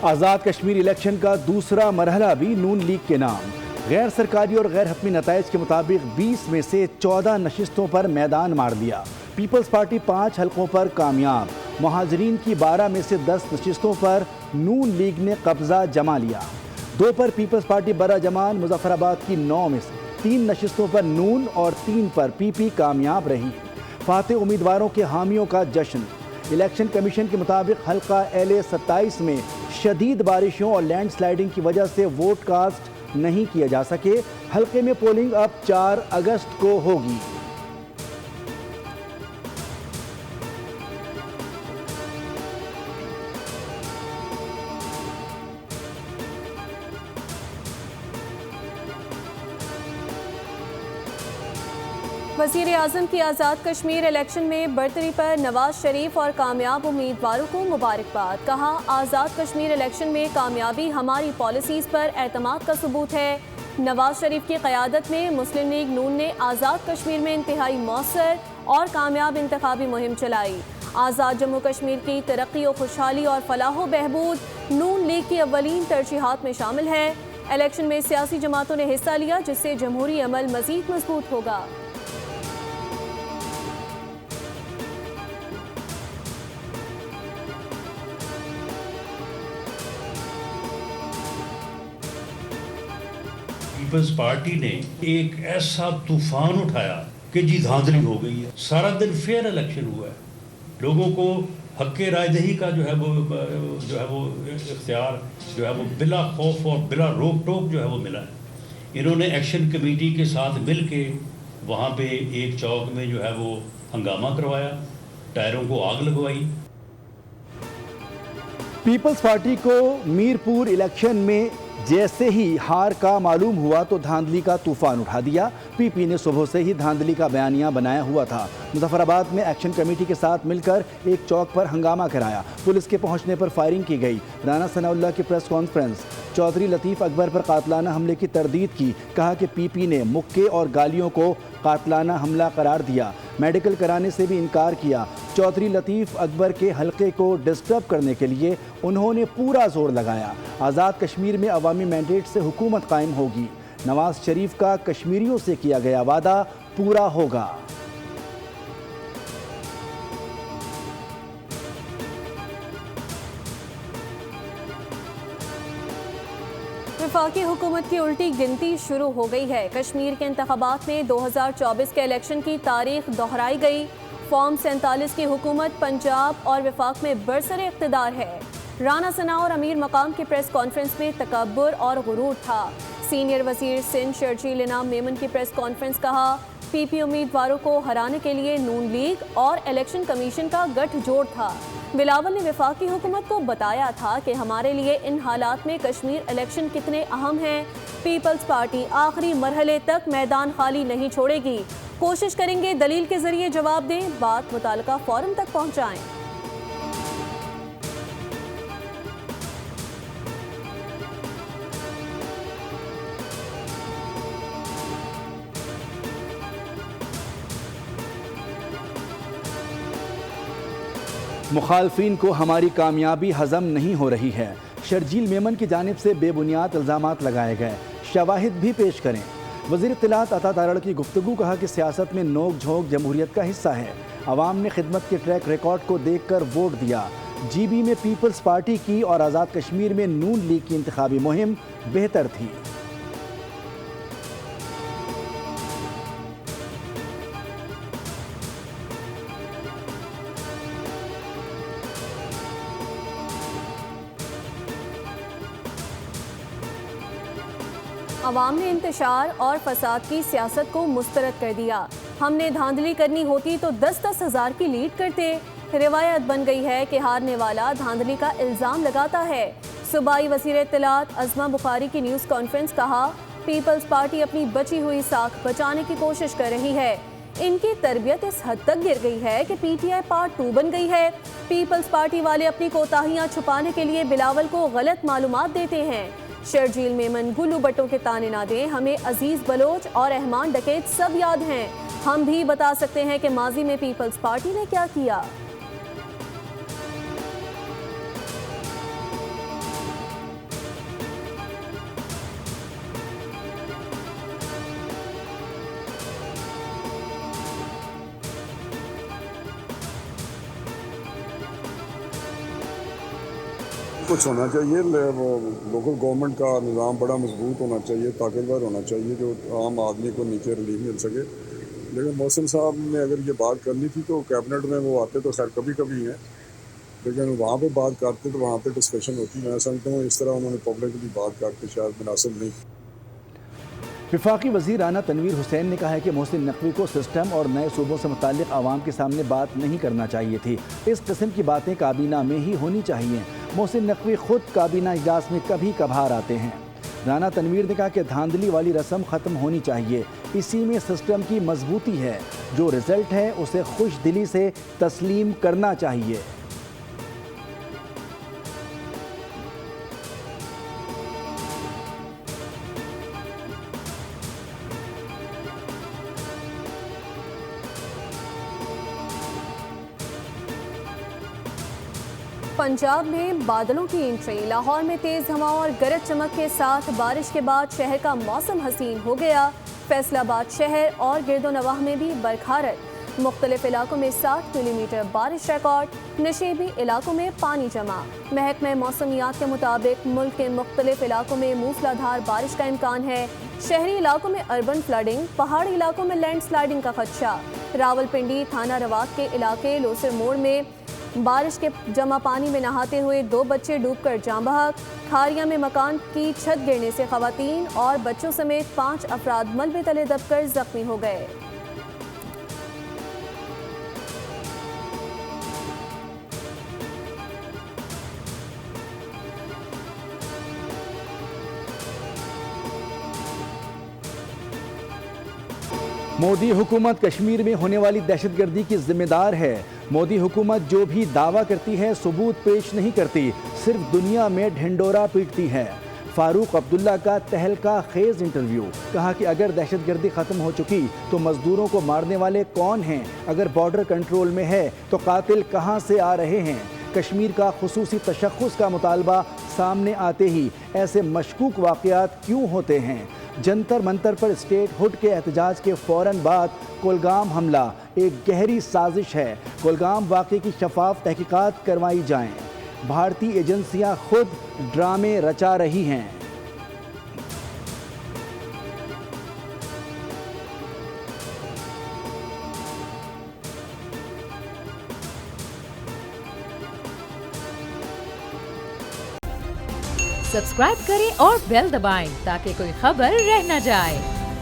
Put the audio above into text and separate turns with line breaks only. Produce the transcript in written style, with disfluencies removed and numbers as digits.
Azad Kashmir election का दूसरा मरहला भी नून लीग के नाम। गैर सरकारी और गैर हतमी नताइज के मुताबिक 20 में से 14 नशिस्तों पर मैदान मार दिया। पीपल्स पार्टी 5 हलकों पर कामयाब। मुहाजिरीन की 12 में से 10 नशिस्तों पर नून लीग ने कब्जा जमा लिया। 2 पर पीपल्स पार्टी बराजमान। मुजफ्फराबाद की 9 में से 3 नशिस्तों पर नून और 3 पर पीपी कामयाब रही। फाते उम्मीदवारों के हामियों का जश्न। इलेक्शन कमीशन के मुताबिक हल्का LA 27 में शदीद बारिशों और लैंडस्लाइडिंग की वजह से वोट कास्ट नहीं किए जा सके। हल्के में पोलिंग अब 4 अगस्त को होगी।
वज़ीर आज़म की आज़ाद कश्मीर इलेक्शन में बरतरी पर नवाज शरीफ और कामयाब उम्मीदवारों को मुबारकबाद। कहा, आज़ाद कश्मीर इलेक्शन में कामयाबी हमारी पॉलिसीज़ पर एतमाद का सबूत है। नवाज शरीफ की क़यादत में मुस्लिम लीग नून ने आज़ाद कश्मीर में इंतहाई मौसर और कामयाब इंतखाबी मुहिम चलाई। आज़ाद जम्मू कश्मीर की तरक्की और खुशहाली और फलाह बहबूद नून लीग की अव्वलीन तरजीहात में शामिल है। इलेक्शन में सियासी जमातों ने हिस्सा लिया, जिससे जमहूरी अमल मज़ीद मजबूत होगा।
पीपल्स पार्टी ने एक ऐसा तूफान उठाया कि जी धांधली हो गई है। सारा दिन फेयर इलेक्शन हुआ है। लोगों को हक़ रायदही का जो है वो इख्तियार जो है वो बिला खौफ और बिला रोक टोक जो है वो मिला है। इन्होंने एक्शन कमेटी के साथ मिल के वहाँ पे एक चौक में जो है वो हंगामा करवाया, टायरों को आग लगवाई।
पीपल्स पार्टी को मीरपुर इलेक्शन में जैसे ही हार का मालूम हुआ तो धांधली का तूफान उठा दिया। पीपी ने सुबह से ही धांधली का बयानिया बनाया हुआ था। मुजफ्फराबाद में एक्शन कमेटी के साथ मिलकर एक चौक पर हंगामा कराया। पुलिस के पहुंचने पर फायरिंग की गई। राना सनाउल्लाह की प्रेस कॉन्फ्रेंस। चौधरी लतीफ़ अकबर पर कातलाना हमले की तरदीद की। कहा कि पीपी ने मुक्के और गालियों को कातलाना हमला करार दिया। मेडिकल कराने से भी इनकार किया। चौधरी लतीफ़ अकबर के हल्के को डिस्टर्ब करने के लिए उन्होंने पूरा जोर लगाया। आज़ाद कश्मीर में अवामी मैंडेट से हुकूमत कायम होगी। नवाज शरीफ का कश्मीरियों से किया गया वादा पूरा होगा।
वफाकी हुकूमत की उल्टी गिनती शुरू हो गई है। कश्मीर के इंतखाबात में 2024 के इलेक्शन की तारीख दोहराई गई। फॉर्म 47 की हुकूमत पंजाब और वफाक में बरसरे इक़्तिदार है। राना सना और अमीर मकाम की प्रेस कॉन्फ्रेंस में तकब्बुर और गुरूर था। सीनियर वजीर सिंध शर्जील इनाम मेमन की प्रेस कॉन्फ्रेंस। कहा, पीपी उम्मीदवारों को हराने के लिए नून लीग और इलेक्शन कमीशन का गठजोड़ था। बिलावल ने वफाकी हुकूमत को बताया था कि हमारे लिए इन हालात में कश्मीर इलेक्शन कितने अहम हैं। पीपल्स पार्टी आखिरी मरहले तक मैदान खाली नहीं छोड़ेगी। कोशिश करेंगे दलील के जरिए जवाब दें, बात मुताल्लिका फोरम तक पहुँचाएँ।
मुखालफिन को हमारी कामयाबी हजम नहीं हो रही है। शर्जील मेमन की जानिब से बेबुनियाद इल्ज़ामात लगाए गए। शवाहिद भी पेश करें। वज़ीर इत्तलात अता तारड़ की गुफ्तगू। कहा कि सियासत में नोक झोंक जमहूरियत का हिस्सा है। अवाम ने खिदमत के ट्रैक रिकॉर्ड को देख कर वोट दिया। GB में पीपल्स पार्टी की और आज़ाद कश्मीर में नून लीग की इंतखाबी मुहिम बेहतर थी।
अवाम ने इंतशार और फसाद की सियासत को मुस्तरद कर दिया। हमने धांधली करनी होती तो 10-10 हज़ार की लीड करते। रिवायत बन गई है कि हारने वाला धांधली का इल्ज़ाम लगाता है। सूबाई वज़ीर इत्तलात अज़मा बुखारी की न्यूज़ कॉन्फ्रेंस। कहा, पीपल्स पार्टी अपनी बची हुई साख बचाने की कोशिश कर रही है। इनकी तरबियत इस हद तक गिर गई है कि PTI पार्ट 2 बन गई है। पीपल्स पार्टी वाले अपनी कोताहियाँ छुपाने के लिए बिलावल को गलत मालूमात देते हैं। शर्जील मेमन गुल्लू बट्टों के ताने ना दें। हमें अजीज बलोच और रहमान डकैत सब याद हैं। हम भी बता सकते हैं कि माजी में पीपल्स पार्टी ने क्या किया।
कुछ होना चाहिए, वो लोकल गवर्नमेंट का निज़ाम बड़ा मजबूत होना चाहिए, ताकतवर होना चाहिए, जो आम आदमी को नीचे रिलीफ मिल सके। लेकिन मौसम साहब ने अगर ये बात करनी थी तो कैबिनेट में वो आते तो खैर कभी कभी हैं, लेकिन वहाँ पे बात करते तो वहाँ पे डिस्कशन होती। मैं समझता हूँ इस तरह उन्होंने पब्लिकली बात करके शायद मुनासिब नहीं।
वफाकी वज़ीर राना तनवीर हुसैन ने कहा है कि मोहसिन नकवी को सिस्टम और नए सूबों से मुताल्लिक़ आवाम के सामने बात नहीं करना चाहिए थी। इस किस्म की बातें काबीना में ही होनी चाहिए। मोहसिन नकवी खुद काबीना इजलास में कभी कभार आते हैं। राना तनवीर ने कहा कि धांधली वाली रस्म ख़त्म होनी चाहिए, इसी में सिस्टम की मजबूती है। जो रिज़ल्ट है उसे खुश दिली से तस्लीम करना चाहिए।
पंजाब में बादलों की एंट्री, लाहौर में तेज हवा और गरज चमक के साथ बारिश के बाद शहर का मौसम हसीन हो गया। फैसलाबाद शहर और गिरदोनवाह में भी बरखारत, मुख्तलिफ इलाकों में 7 मिलीमीटर बारिश रिकॉर्ड, नशेबी इलाकों में पानी जमा। महकमे मौसमियात के मुताबिक मुल्क के मुख्तलिफ इलाकों में मूसलाधार बारिश का इम्कान है। शहरी इलाकों में अर्बन फ्लडिंग, पहाड़ी इलाकों में लैंडस्लाइडिंग का खदशा। रावलपिंडी थाना रवात के इलाके लोसर मोड़ में बारिश के जमा पानी में नहाते हुए 2 बच्चे डूबकर जान बहक। खारिया में मकान की छत गिरने से खवातीन और बच्चों समेत 5 अफराद मलबे तले दबकर जख्मी हो गए।
मोदी हुकूमत कश्मीर में होने वाली दहशतगर्दी की जिम्मेदार है। मोदी हुकूमत जो भी दावा करती है सबूत पेश नहीं करती, सिर्फ दुनिया में ढिंडोरा पीटती है। फारूक अब्दुल्ला का तहलका खेज इंटरव्यू। कहा कि अगर दहशतगर्दी ख़त्म हो चुकी तो मजदूरों को मारने वाले कौन हैं? अगर बॉर्डर कंट्रोल में है तो कातिल कहां से आ रहे हैं? कश्मीर का खुसूसी तशख़्ख़ुस का मुतालबा सामने आते ही ऐसे मशकूक वाक़यात क्यों होते हैं? जंतर मंतर पर स्टेट हुड के एहतजाज के फ़ौरन बाद कुलगाम हमला एक गहरी साजिश है। कुलगाम वाक़े की शफाफ तहकीकात करवाई जाएं। भारतीय एजेंसियां खुद ड्रामे रचा रही हैं।
सब्सक्राइब करें और बेल दबाएं ताकि कोई खबर रह न जाए।